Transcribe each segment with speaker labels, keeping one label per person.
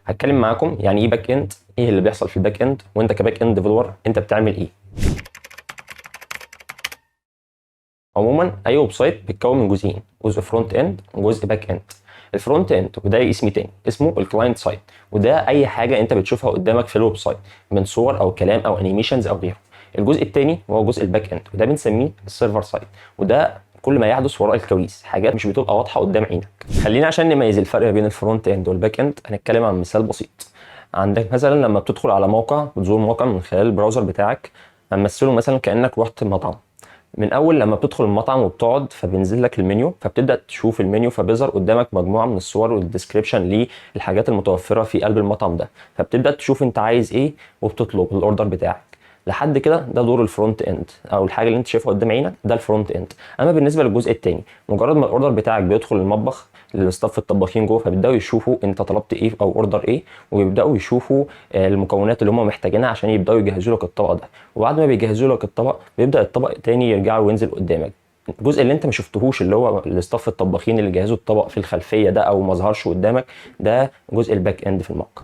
Speaker 1: هتكلم معاكم يعني ايه باك اند، ايه اللي بيحصل في الباك اند، وانت كباك اند ديفلوبر انت بتعمل ايه. عموما اي ويب سايت بيتكون من جزئين، جزء فرونت اند وجزء باك اند. الفرونت اند وده اسم تاني اسمه الكلاينت سايد، وده اي حاجه انت بتشوفها قدامك في الويب سايت من صور او كلام او انيميشنز او غيره. الجزء الثاني وهو جزء الباك اند، وده بنسميه السيرفر سايد، وده كل ما يحدث وراء الكواليس، حاجات مش بتبقى واضحه قدام عينك. خلينا عشان نميز الفرق بين الفرونت اند والباك اند هنتكلم عن مثال بسيط. عندك مثلا لما بتدخل على موقع، بتزور موقع من خلال البراوزر بتاعك، هنمثله مثلا كانك رحت مطعم. من اول لما بتدخل المطعم وبتقعد فبينزل لك المنيو، فبتبدا تشوف المنيو، فبيظهر قدامك مجموعه من الصور والديسكريبشن للحاجات المتوفره في قلب المطعم ده، فبتبدا تشوف انت عايز ايه وبتطلب الاوردر بتاعك. لحد كده ده دور الفرونت اند، او الحاجه اللي انت شايفها قدام عينك ده الفرونت اند. اما بالنسبه للجزء الثاني، مجرد ما الاوردر بتاعك بيدخل المطبخ، الستاف الطباخين جوه فبيبداوا يشوفوا انت طلبت ايه او اوردر ايه، ويبداوا يشوفوا المكونات اللي هم محتاجينها عشان يبداوا يجهزوا لك الطبق ده. وبعد ما بيجهزوا لك الطبق بيبدا الطبق تاني يرجع وينزل قدامك. الجزء اللي انت ما شفتهوش اللي هو الاستاف الطباخين اللي جهزوا الطبق في الخلفيه ده او ما ظهرش قدامك، ده جزء الباك اند في الموقع.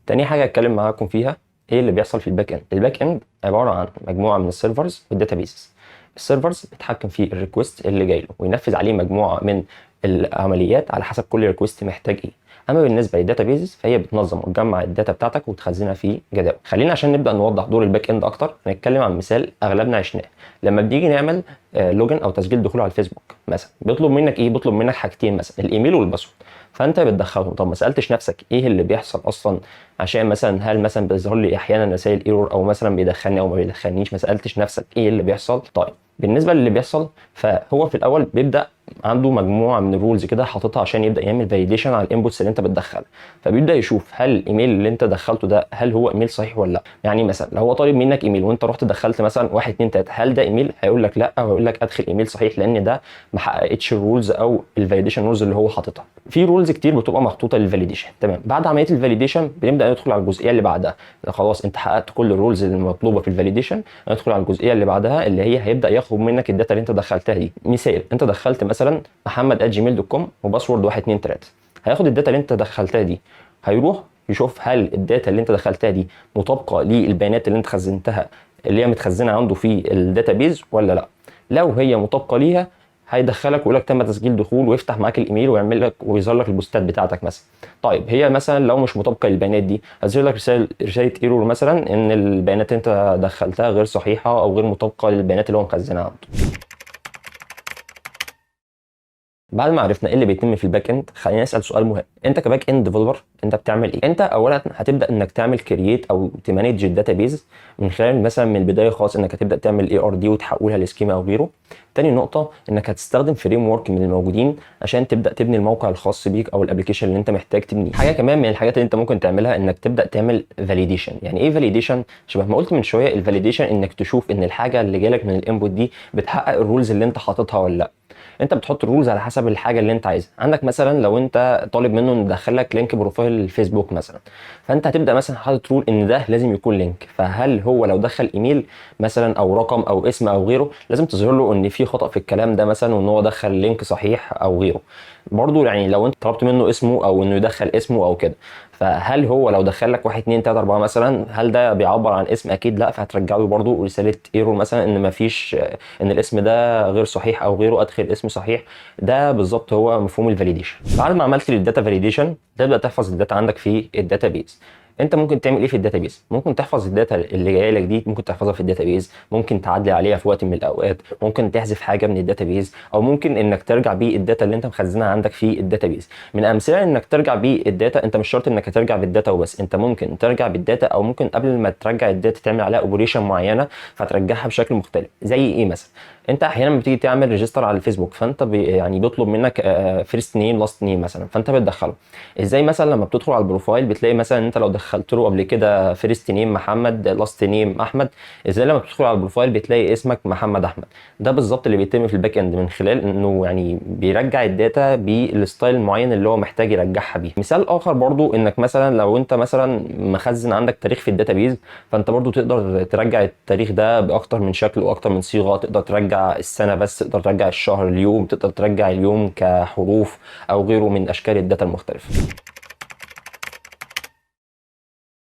Speaker 1: تاني حاجه اتكلم معاكم فيها ايه اللي بيحصل في الباك اند. الباك اند عباره عن مجموعه من السيرفرز والداتابيسز. السيرفرز بيتحكم في الريكوست اللي جاي له وينفذ عليه مجموعه من العمليات على حسب كل ريكوست محتاج ايه. اما بالنسبه للداتابيز فهي بتنظم وتجمع الداتا بتاعتك وتخزنها في جداول. خلينا عشان نبدا نوضح دور الباك اند اكتر هنتكلم عن مثال اغلبنا عشناه. لما بنيجي نعمل لوجن او تسجيل دخول على الفيسبوك مثلا، بيطلب منك ايه؟ بيطلب منك حاجتين، مثلا الايميل والباسورد. فانت بتدخلهم. طب ما سالتش نفسك ايه اللي بيحصل اصلا؟ عشان مثلا هل مثلا بيظهر لي احيانا رسائل ايرور، او مثلا بيدخلني او ما بيدخلنيش؟ ما سالتش نفسك ايه اللي بيحصل؟ طيب بالنسبه للي بيحصل، فهو في الاول بيبدا عنده مجموعه من الرولز كده حاططها عشان يبدا يعمل فاليديشن على الانبوتس اللي انت بتدخلها. فبيبدا يشوف هل الايميل اللي انت دخلته ده هل هو ايميل صحيح ولا لا. يعني مثلا لو هو طالب منك ايميل وانت رحت دخلت مثلا 1 2 3، هل ده ايميل؟ هيقول لك لا، او هيقول لك ادخل ايميل صحيح، لان ده ما حققتش الرولز او الفاليديشن رولز اللي هو حاططها. في رولز كتير بتبقى محطوطه للفاليديشن. تمام، بعد عمليه الفاليديشن بنبدا ندخل على الجزئيه اللي بعدها. خلاص انت حققت كل الرولز المطلوبه في الفاليديشن، ندخل على الجزئيه اللي بعدها اللي هي هيبدا ياخد منك الداتا اللي انت دخلتها دي. مثال، انت دخلت مثلا محمد@gmail.com وباسورد 1 2 3. هياخد الداتا اللي انت دخلتها دي، هيروح يشوف هل الداتا اللي انت دخلتها دي مطابقه للبيانات اللي انت خزنتها اللي هي متخزنه عنده في الداتابيز ولا لا. لو هي مطابقه ليها هيدخلك ويقول لك تم تسجيل دخول، ويفتح معاك الايميل ويعمل لك ويظهر لك البوستات بتاعتك مثلا. طيب هي مثلا لو مش مطابقه للبيانات دي، هتظهر لك رساله ايرور مثلا ان البيانات اللي انت دخلتها غير صحيحه او غير مطابقه للبيانات اللي هو مخزنها عنده. بعد ما عرفنا ايه اللي بيتم في الباك اند، خلينا نسال سؤال مهم. انت كباك اند ديفلوبر انت بتعمل ايه؟ انت اولا هتبدا انك تعمل كرييت او تمانج الداتابيز من خلال مثلا من البدايه خالص انك هتبدا تعمل اي ار دي وتحولها لسكيما او غيره. تاني نقطه انك هتستخدم فريم ورك من الموجودين عشان تبدا تبني الموقع الخاص بيك او الابلكيشن اللي انت محتاج تبنيه. حاجه كمان من الحاجات اللي انت ممكن تعملها انك تبدا تعمل فاليديشن. يعني ايه فاليديشن؟ شبه ما قلت من شويه، الفاليديشن انك تشوف ان الحاجه اللي جالك من الانبوت دي بتحقق الرولز اللي انت حاططها ولا لا. انت بتحط الرولز على حسب الحاجه اللي انت عايزها. عندك مثلا لو انت طالب منه انه يدخل لك لينك بروفايل الفيسبوك مثلا، فانت هتبدا مثلا حاطط رول ان ده لازم يكون لينك. فهل هو لو دخل ايميل مثلا او رقم او اسم او غيره، لازم تظهر له ان في خطا في الكلام ده مثلا، وان هو دخل لينك صحيح او غيره. برضو يعني لو انت طلبت منه اسمه او انه يدخل اسمه او كده، فهل هو لو دخل لك 1 2 3 4 مثلا، هل ده بيعبر عن اسم؟ اكيد لا، فهترجع له برضو رساله ايرور مثلا ان مفيش، ان الاسم ده غير صحيح او غيره، ادخل اسم صحيح. ده بالظبط هو مفهوم الفاليديشن. بعد ما عملت الداتا فاليديشن تبدا تحفظ الداتا عندك في الداتابيز. انت ممكن تعمل ايه في الداتابيز؟ ممكن تحفظ الداتا اللي جايه لك دي، ممكن تحفظها في الداتابيز، ممكن تعدل عليها في وقت من الاوقات، ممكن تحذف حاجه من الداتابيز، او ممكن انك ترجع بيه الداتا اللي انت مخزنها عندك في الداتابيز. من امثله انك ترجع بيه الداتا، انت مش شرط انك هترجع بالداتا وبس، انت ممكن ترجع بالداتا، او ممكن قبل ما ترجع الداتا تعمل عليها اوبريشن معينه فترجعها بشكل مختلف. زي ايه مثلا؟ انت احيانا بتيجي تعمل ريجستر على الفيسبوك، فانت يعني بيطلب منك فيرست نيم لاست نيم مثلا، فانت بتدخله ازاي؟ مثلا لما بتدخل على البروفايل بتلاقي مثلا انت لو دخلت له قبل كده فيرست نيم محمد، لاست نيم احمد، ازاي لما بتدخل على البروفايل بتلاقي اسمك محمد احمد؟ ده بالظبط اللي بيتم في الباك اند، من خلال انه يعني بيرجع الداتا بالستايل المعين اللي هو محتاج يرجعها بيه. مثال اخر برضو انك مثلا لو انت مثلا مخزن عندك تاريخ في الداتابيز، فانت برضو تقدر ترجع التاريخ ده باكتر من شكل واكتر من صيغه. تقدر ترجع السنه بس، تقدر ترجع الشهر، اليوم، تقدر ترجع اليوم كحروف او غيره من اشكال الداتا المختلفه.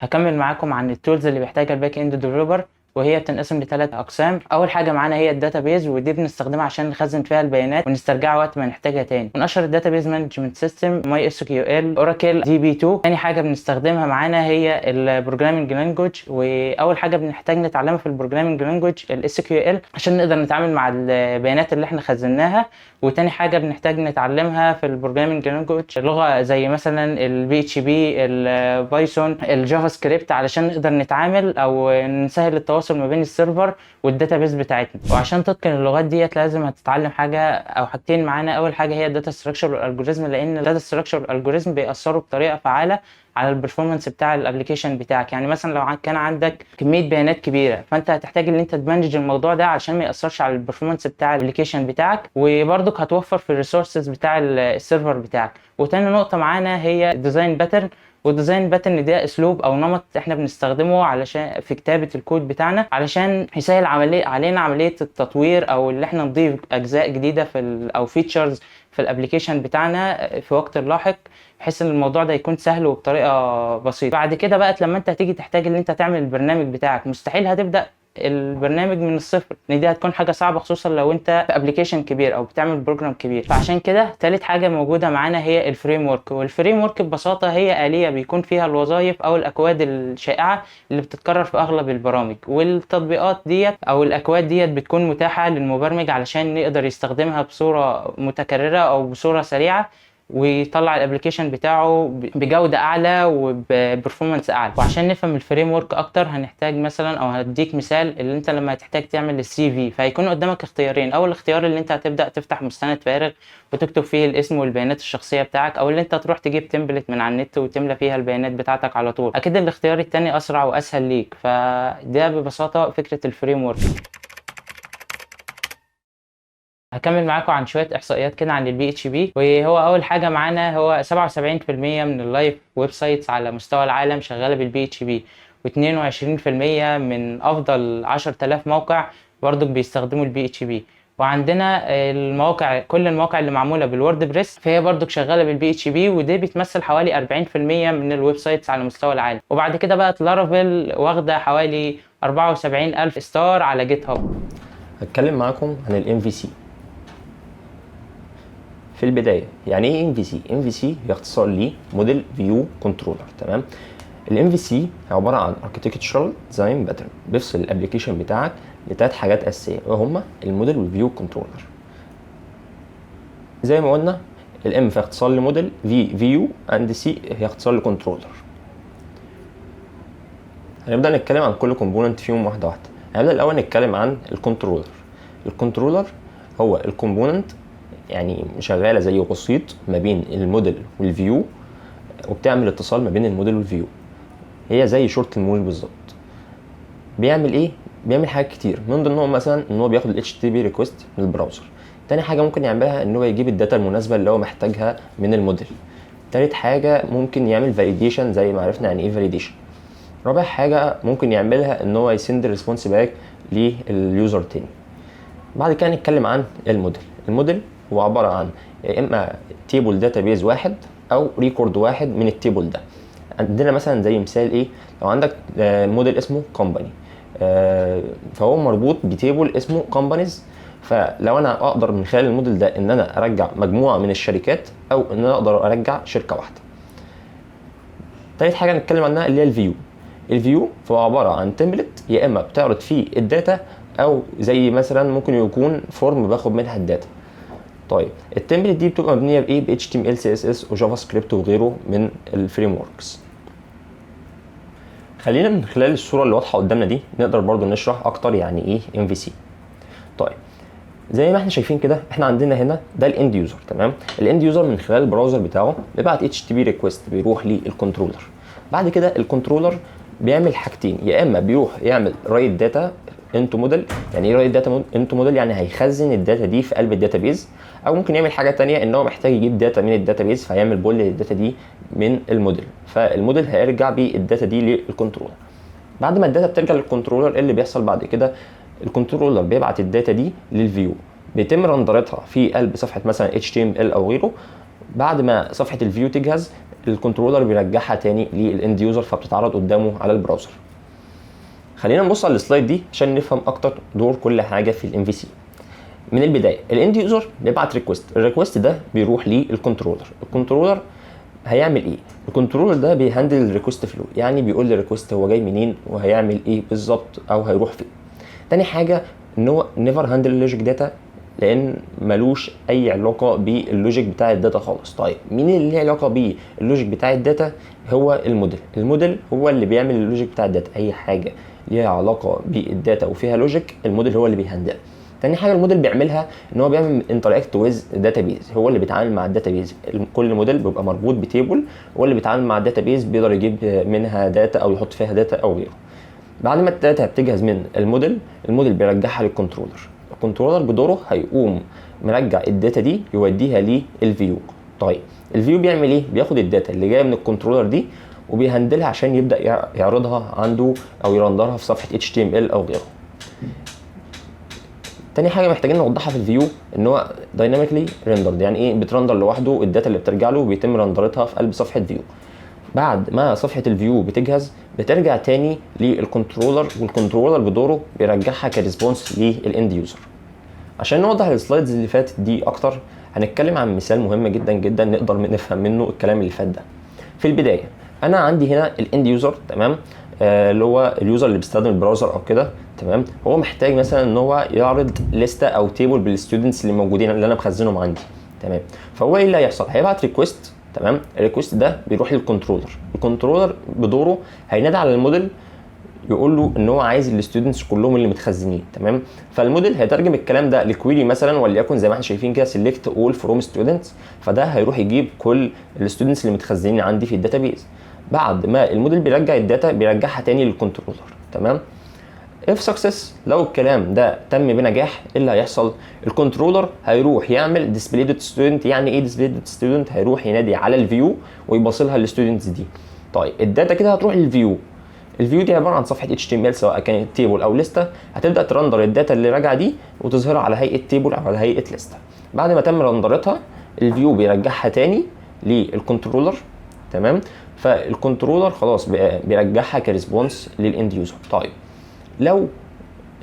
Speaker 2: هكمل معاكم عن التولز اللي بيحتاجها الباك اند ديفلوبر، وهي بتنقسم لثلاث اقسام. اول حاجه معانا هي الداتابيز، ودي بنستخدمها عشان نخزن فيها البيانات ونسترجعها وقت ما نحتاجها تاني. من اشهر الداتابيز مانجمنت سيستم ماي اس كيو ال، اوراكل، دي بي 2. تاني حاجه بنستخدمها معانا هي البروجرامنج لانجوج، واول حاجه بنحتاج نتعلمها في البروجرامنج لانجوج الاس كيو ال عشان نقدر نتعامل مع البيانات اللي احنا خزناها. وتاني حاجه بنحتاج نتعلمها في البروجرامنج لانجوج لغه زي مثلا البي اتش بي، البايثون، الجافا سكريبت، علشان نقدر نتعامل او نسهل التواصل ما بين السيرفر والداتابيز بتاعتنا. وعشان تتقن اللغات ديت لازم هتتعلم حاجه او حاجتين معانا. اول حاجه هي الداتا ستراكشر والالجوريزم، لان الداتا ستراكشر والالجوريزم بيأثروا بطريقه فعاله على البرفورمانس بتاع الابلكيشن بتاعك. يعني مثلا لو كان عندك كميه بيانات كبيره، فانت هتحتاج ان انت تمانج الموضوع ده علشان ما ياثرش على البرفورمانس بتاع الابلكيشن بتاعك، وبرضك هتوفر في الريسورسز بتاع السيرفر بتاعك. وتاني نقطه معانا هي الديزاين باترن. والديزاين باترن ده اسلوب او نمط احنا بنستخدمه علشان في كتابه الكود بتاعنا، علشان يسهل علينا عمليه التطوير، او اللي احنا نضيف اجزاء جديده او فيتشرز في الابلكيشن بتاعنا في وقت لاحق، بحيث ان الموضوع ده يكون سهل وبطريقه بسيطه. بعد كده بقى لما انت هتيجي تحتاج ان انت تعمل البرنامج بتاعك، مستحيل هتبدا البرنامج من الصفر، لان دي هتكون حاجه صعبه، خصوصا لو انت في ابلكيشن كبير او بتعمل بروجرام كبير. فعشان كده ثالث حاجه موجوده معانا هي الفريم ورك. والفريم ورك ببساطه هي آلية بيكون فيها الوظائف او الاكواد الشائعه اللي بتتكرر في اغلب البرامج والتطبيقات ديت، او الاكواد ديت بتكون متاحه للمبرمج علشان يقدر يستخدمها بصوره متكرره او بصوره سريعه، ويطلع الابلكيشن بتاعه بجوده اعلى وبرفورمانس اعلى. وعشان نفهم الفريم ورك اكتر هنحتاج مثلا، او هديك مثال، اللي انت لما هتحتاج تعمل السي في، فهيكون قدامك اختيارين. اول اختيار اللي انت هتبدا تفتح مستند فارغ وتكتب فيه الاسم والبيانات الشخصيه بتاعك، او اللي انت تروح تجيب تمبلت من على النت وتملى فيها البيانات بتاعتك على طول. اكيد الاختيار التاني اسرع واسهل ليك. فده ببساطه فكره الفريم ورك. هكمل معاكم عن شويه احصائيات كده عن البي اتش بي. وهو اول حاجه معانا هو 77% من اللايف ويب سايتس على مستوى العالم شغاله بالبي اتش بي، و22% من افضل 10000 موقع برضك بيستخدموا البي اتش بي. وعندنا المواقع، كل المواقع اللي معموله بالورد بريس فهي برضك شغاله بالبي اتش بي، ودي بتمثل حوالي 40% من الويب سايتس على مستوى العالم. وبعد كده بقى لارافيل واخده حوالي 74000 ستار على جيت هاب.
Speaker 1: هتكلم معاكم عن الام في سي. في البدايه يعني ايه ام في سي؟ ام في سي هي اختصار ليه موديل فيو كنترولر. تمام. الام في سي عباره عن اركتكتشرال ديزاين باترن، بيفصل الابلكيشن بتاعك لثلاث حاجات اساسيه وهما الموديل والفيو كنترولر. زي ما قلنا الام في اختصار لموديل، في فيو، اند سي هي اختصار لكنترولر. هنبدا نتكلم عن كل كومبوننت فيهم واحده واحده. هنبدا الاول نتكلم عن الكنترولر. الكنترولر هو الكومبوننت يعني شغاله زي وسيط ما بين الموديل والفيو، وبتعمل اتصال ما بين الموديل والفيو. هي زي شورت المول بالظبط. بيعمل ايه؟ بيعمل حاجات كتير، من ضمنهم مثلا ان هو بياخد ال HTTP ريكوست من البراوزر. تاني حاجه ممكن يعملها ان هو يجيب الداتا المناسبه اللي هو محتاجها من الموديل. تالت حاجه ممكن يعمل فاليديشن، زي ما عرفنا يعني ايه فاليديشن. رابع حاجه ممكن يعملها ان هو يسند ريسبونس باك لليوزر تاني. بعد كده نتكلم عن الموديل. الموديل هو عباره عن يا اما تيبل داتابيز واحد او ريكورد واحد من التيبل ده. عندنا مثلا زي مثال ايه، لو عندك موديل اسمه كومباني، فهو مربوط بتيبل اسمه كومبانيز. فلو انا اقدر من خلال الموديل ده ان انا ارجع مجموعه من الشركات، او ان انا اقدر ارجع شركه واحده. تالت حاجه نتكلم عنها اللي هي الفيو. الفيو فهو عباره عن تمبلت يا اما بتعرض فيه الداتا، او زي مثلا ممكن يكون فورم باخد منها الداتا. طيب التمبلت دي بتبقى مبنيه بايه؟ ب HTML CSS وجافا سكريبت وغيره من الفريم وركس. خلينا من خلال الصوره اللي واضحه قدامنا دي نقدر برضو نشرح اكتر يعني ايه MVC. طيب زي ما احنا شايفين كده، احنا عندنا هنا ده الاند يوزر. تمام. الاند يوزر من خلال البراوزر بتاعه بيبعت HTTP ريكوست بيروح للكنترولر. بعد كده الكنترولر بيعمل حاجتين، يا اما بيروح يعمل رايت داتا انتو موديل. يعني ايه رايت داتا انتو موديل؟ يعني هيخزن الداتا دي في قلب الداتابيز، او ممكن يعمل حاجه تانية ان هو محتاج يجيب داتا من الداتابيز فهيعمل بول للداتا دي من الموديل، فالموديل هيرجع بالداتا دي للكنترولر. بعد ما الداتا بترجع للكنترولر، ايه اللي بيحصل بعد كده؟ الكنترولر بيبعت الداتا دي للفيو، بيتم رندرتها في قلب صفحه مثلا HTML او غيره. بعد ما صفحه الفيو تجهز، الكنترولر بيرجعها تاني للاند يوزر فبتتعرض قدامه على البراوزر. خلينا نبص على السلايد دي عشان نفهم اكتر دور كل حاجه في الام في سي. من البدايه الاند يوزر بيبعت ريكوست، الريكوست ده بيروح للكنترولر. الكنترولر هيعمل ايه؟ الكنترولر ده بيهندل الريكوست فلو، يعني بيقول للريكوست هو جاي منين وهيعمل ايه بالظبط او هيروح فين. تاني حاجه ان هو نيفر هاندل اللوجيك داتا، لان ملوش اي علاقه باللوجيك بتاع الداتا خالص. طيب مين اللي له علاقه باللوجيك بتاع الداتا؟ هو الموديل. الموديل هو اللي بيعمل اللوجيك بتاع الداتا، اي حاجه ليها علاقه بالداتا وفيها لوجيك الموديل هو اللي بيهندلها. تاني حاجه الموديل بيعملها ان هو بيعمل انتراكت ويز داتابيز، هو اللي بيتعامل مع الداتابيز. كل موديل بيبقى مربوط بتيبل، هو اللي بيتعامل مع الداتابيز، بيقدر يجيب منها داتا او يحط فيها داتا او غيره. بعد ما الداتا بتجهز من الموديل، الموديل بيرجعها للكنترولر. الكنترولر بدوره هيقوم مرجع الداتا دي يوديها للفيو. طيب الفيو بيعمل ايه؟ بياخد الداتا اللي جايه من الكنترولر دي وبيهندلها عشان يبدا يعرضها عنده او يرندرها في صفحه HTML او غيره. تاني حاجه محتاجين نوضحها في الفيو ان هو دايناميكلي ريندرد. يعني ايه؟ بترندر لوحده الداتا اللي بترجع له بيتم رندرتها في قلب صفحه فيو. بعد ما صفحه الفيو بتجهز بترجع تاني للكنترولر، والكنترولر بدوره بيرجعها كريسبونس للاند يوزر. عشان نوضح السلايدز اللي فاتت دي اكتر هنتكلم عن مثال مهم جدا جدا نقدر نفهم منه الكلام اللي فات ده. في البدايه انا عندي هنا الاند يوزر، تمام، اللي هو اليوزر اللي بيستخدم البراوزر او كده، تمام. هو محتاج مثلا ان هو يعرض لسته او تيبل بالستودنتس اللي موجودين اللي انا مخزنهم عندي، تمام. فهو ايه اللي هيحصل؟ هيبعت ريكوست، تمام. الريكوست ده بيروح للكنترولر. الكنترولر بدوره هينادي على الموديل يقول له ان هو عايز الستودنتس كلهم اللي متخزنين، تمام. فالموديل هيترجم الكلام ده لكويري مثلا، وليكن زي ما احنا شايفين كده سيلكت اول فروم ستودنتس، فده هيروح يجيب كل الستودنتس اللي متخزنين عندي في الداتابيز. بعد ما الموديل بيرجع الداتا بيرجعها تاني للكنترولر، تمام. اف سكسس، لو الكلام ده تم بنجاح، ايه اللي هيحصل؟ الكنترولر هيروح يعمل ديسبلاي دوت ستودنت. يعني ايه ديسبلاي دوت ستودنت؟ هيروح ينادي على الفيو ويبصلها للستودنتس دي. طيب الداتا كده هتروح للفيو. الفيو دي عباره عن صفحه HTML سواء كانت تيبل او لسته، هتبدا ترندر الداتا اللي راجعه دي وتظهرها على هيئه تيبل او على هيئه لسته. بعد ما تم رندرتها الفيو بيرجعها تاني للكنترولر، تمام. فالكنترولر خلاص بيرجعها كريسبونس للاند يوزر. طيب لو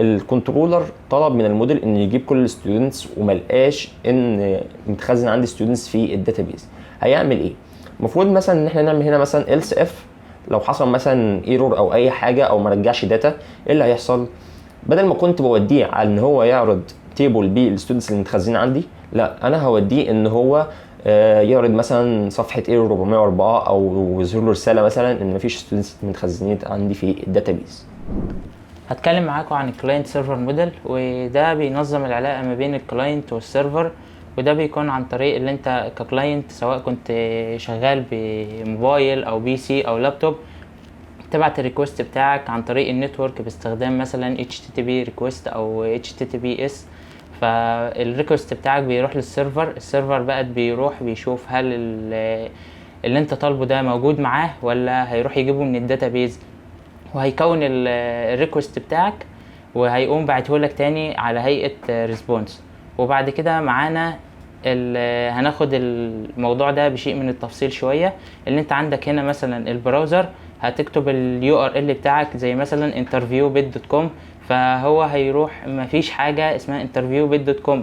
Speaker 1: الكنترولر طلب من الموديل ان يجيب كل الستودنتس وما لقاش ان متخزن عندي ستودنتس في الداتابيز، هيعمل ايه؟ المفروض مثلا ان احنا نعمل هنا مثلا else if لو حصل مثلا ايرور او اي حاجه او ما رجعش داتا. ايه اللي هيحصل؟ بدل ما كنت بوديه على ان هو يعرض تيبل بالستودنتس اللي متخزنين عندي، لا انا هوديه ان هو يعرض مثلا صفحه ايرور 404 او يظهر له رساله مثلا ان مفيش ستودنتس متخزنين عندي في الداتابيز.
Speaker 2: هتكلم معاكم عن الكلاينت سيرفر موديل، وده بينظم العلاقه ما بين الكلاينت والسيرفر. وده بيكون عن طريق اللي انت ككلاينت سواء كنت شغال بموبايل او PC او لابتوب، تبعت الريكوست بتاعك عن طريق النتورك باستخدام مثلا HTTP request او HTTPS. فالريكوست بتاعك بيروح للسيرفر، السيرفر بقى بيروح بيشوف هل اللي انت طالبه ده موجود معاه ولا هيروح يجيبه من الداتابيز، وهيكون الريكوست بتاعك وهيقوم باعتهولك تاني على هيئة ريسبونس. وبعد كده معانا هناخد الموضوع ده بشيء من التفصيل شوية. اللي انت عندك هنا مثلا البراوزر هتكتب URL بتاعك زي مثلا interviewbit.com، فهو هيروح مفيش حاجة اسمها interviewbit.com،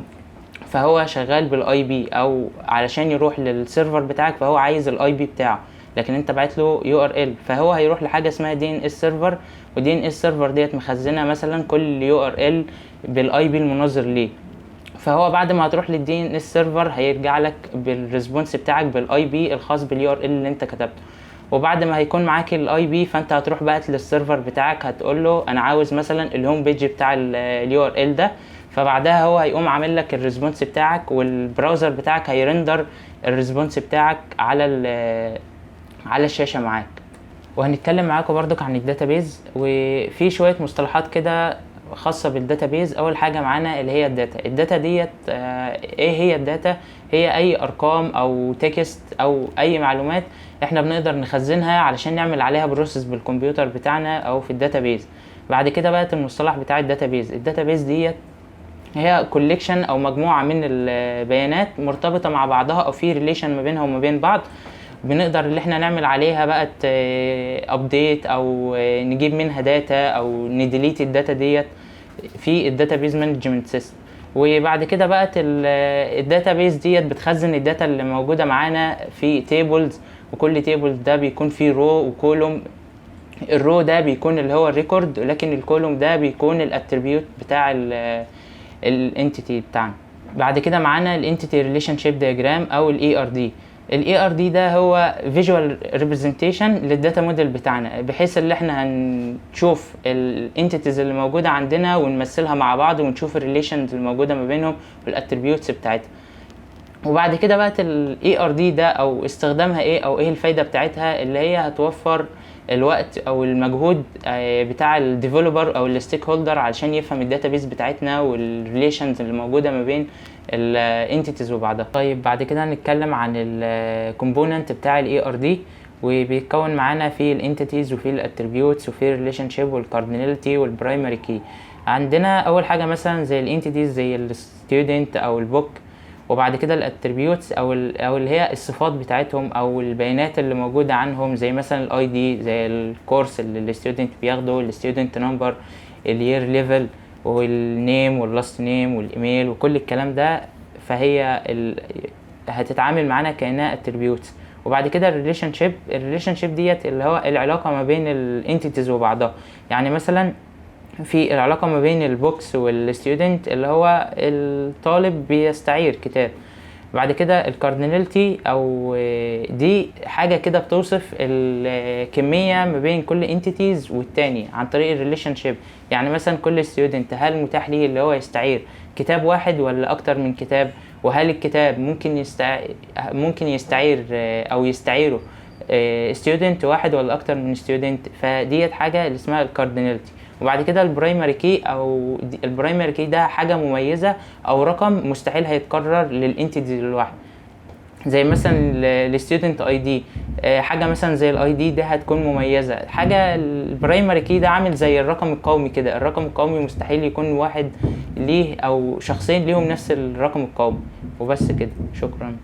Speaker 2: فهو شغال بالاي بي، او علشان يروح للسيرفر بتاعك فهو عايز الاي بي بتاعه، لكن انت بعت له URL فهو هيروح لحاجه اسمها DNS سيرفر، ودي DNS سيرفر ديت مخزنه مثلا كل URL بالاي بي المناظر ليه. فهو بعد ما هتروح للDNS سيرفر هيرجع لك بالريسبونس بتاعك بالاي بي الخاص بالURL اللي انت كتبته. وبعد ما هيكون معاك الاي بي فانت هتروح بقى للسيرفر بتاعك هتقول له انا عاوز مثلا الهوم بيج بتاع الURL ده، فبعدها هو هيقوم عامل لك الريسبونس بتاعك، والبراوزر بتاعك هيرندر الريسبونس بتاعك على الشاشه معاك. وهنتكلم معاكم برضك عن الداتابيز، وفي شويه مصطلحات كده خاصه بالداتابيز. اول حاجه معانا اللي هي الداتا ديت. ايه هي الداتا؟ هي اي ارقام او تكست او اي معلومات احنا بنقدر نخزنها علشان نعمل عليها بروسيس بالكمبيوتر بتاعنا او في الداتابيز. بعد كده بقى المصطلح بتاع الداتابيز ديت هي كوليكشن او مجموعه من البيانات مرتبطه مع بعضها او في ريليشن ما بينها وما بين بعض، بنقدر اللي احنا نعمل عليها بقى ابديت او نجيب منها داتا او نديليت الداتا ديت في الداتابيز مانجمنت سيستم. وبعد كده بقى الداتابيز ديت بتخزن الداتا اللي موجوده معانا في تيبلز، وكل تيبل ده بيكون فيه رو وكولوم. الرو ده بيكون اللي هو الريكورد، لكن الكولوم ده بيكون الاتريبيوت بتاع الانتيتي بتاعنا. بعد كده معانا الانتيتي ريليشن شيب دياجرام او الاي ار دي. الاي ار دي ده هو فيجوال ريبريزنتيشن للداتا موديل بتاعنا، بحيث ان احنا هنشوف الانتيتيز اللي موجوده عندنا ونمثلها مع بعض ونشوف الريليشنز اللي موجوده ما بينهم والاتريبيوتس بتاعتها. وبعد كده بقى الاي ار دي ده او استخدامها ايه او ايه الفايده بتاعتها، اللي هي هتوفر الوقت او المجهود بتاع الديفلوبر او الستيك هولدر علشان يفهم الداتابيس بتاعتنا والريليشنز اللي موجوده ما بين الانتيتيز وبعضها. طيب بعد كده هنتكلم عن الكومبوننت بتاع الاي ار دي، وبيتكون معانا في الانتيتيز وفي الاتريبيوتس وفي الريليشن شيب والكارديناليتي والبرايمري كي. عندنا اول حاجه مثلا زي الانتيتيز زي الستودنت او البوك، وبعد كده الاتريبيوتس او اللي هي الصفات بتاعتهم او البيانات اللي موجوده عنهم، زي مثلا الاي دي زي الكورس اللي الستودنت بياخده، الستودنت نمبر، الير ليفل، والنيم واللاست نيم والايميل وكل الكلام ده. فهي هتتعامل معانا كانها اتريبيوتس. وبعد كده الريليشن شيب ديت اللي هو العلاقه ما بين الانتيتيز وبعضها. يعني مثلا في العلاقة ما بين البوكس والستودنت اللي هو الطالب بيستعير كتاب. بعد كده الكارديناليتي او دي حاجة كده بتوصف الكمية ما بين كل انتيتيز والتاني عن طريق الريليشن شيب. يعني مثلا كل ستودنت هل متاح ليه اللي هو يستعير كتاب واحد ولا اكتر من كتاب، وهل الكتاب ممكن يستعير او يستعيره ستودنت واحد ولا اكتر من ستودنت. فديت حاجة اللي اسمها الكارديناليتي. وبعد كده البرايمري كي او البرايمري كي ده حاجه مميزه او رقم مستحيل هيتكرر للانتيتي الواحد، زي مثلا الستودنت اي دي. حاجه مثلا زي الاي دي ده هتكون مميزه. حاجه البرايمري كي ده عامل زي الرقم القومي كده، الرقم القومي مستحيل يكون واحد ليه او شخصين ليهم نفس الرقم القومي. وبس كده، شكرا.